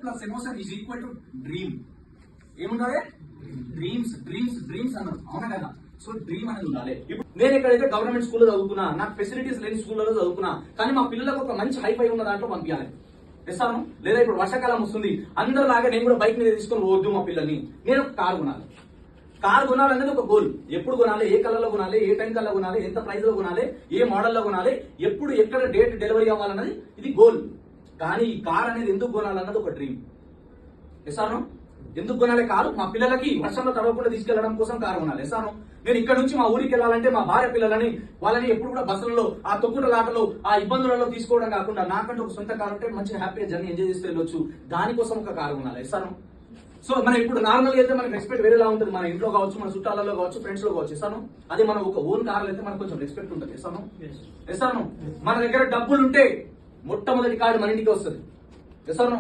Plus emotion is equal to dream. ఏముండాలి? Dreams dreams dreams అన్నారు, అవునా కదా? సో డ్రీమ్ అనేది ఉండాలి. ఇప్పుడు నేను ఎక్కడైతే గవర్నమెంట్ స్కూల్లో చదువుకున్నా, నాకు ఫెసిలిటీస్ లేని స్కూల్లో చదువుకున్నా, కానీ మా పిల్లలకు ఒక మంచి హైఫై ఉన్న దాంట్లో పంపించాలి. తెస్తాను. లేదా ఇప్పుడు వర్షాకాలం వస్తుంది, అందరిలాగా నేను కూడా బైక్ మీద తీసుకొని పోవద్దు మా పిల్లల్ని, నేను ఒక కారు కొనాలి. కారు కొనాలనేది ఒక గోల్. ఎప్పుడు కొనాలి, ఏ కలర్ లో కొనాలి, ఏ టైం కల్లా కొనాలి, ఎంత ప్రైస్ లో కొనాలి, ఏ మోడల్ లో కొనాలి, ఎప్పుడు ఎక్కడ డేట్ డెలివరీ అవ్వాలన్నది ఇది గోల్. కానీ ఈ కార్ అనేది ఎందుకు కొనాలన్నది ఒక డ్రీమ్. ఎసాను. ఎందుకు కొనాలి కారు? మా పిల్లలకి వర్షంలో తడవకుండా తీసుకెళ్లడం కోసం కారు కొనాలి. ఎసాను. నేను ఇక్కడ నుంచి మా ఊరికి వెళ్ళాలంటే మా భార్య పిల్లలని వాళ్ళని ఎప్పుడు కూడా బస్సులలో ఆ తొక్కుటలాటలో ఆ ఇబ్బందులలో తీసుకోవడం కాకుండా నాకంటే ఒక సొంత కారు ఉంటే మంచిగా హ్యాపీగా జర్నీ ఎంజాయ్ చేస్తూ వెళ్ళొచ్చు. దానికోసం ఒక కారు కొనాలి. ఎసాను. సో మనం ఇప్పుడు నార్మల్ అయితే మనకి రెస్పెక్ట్ వేరేలా ఉంటుంది, మన ఇంట్లో కావచ్చు, మన చుట్టాలలో కావచ్చు, ఫ్రెండ్స్ లో కావచ్చు. ఇస్తాను. అదే మనం ఒక ఓన్ కార్లు అయితే మనకు కొంచెం రెస్పెక్ట్ ఉంటుంది. ఇస్తాను. ఇస్తాను. మన దగ్గర డబ్బులు ఉంటే మొట్టమొదటి కార్డు మన ఇంటికి వస్తుంది. ఇస్తాను.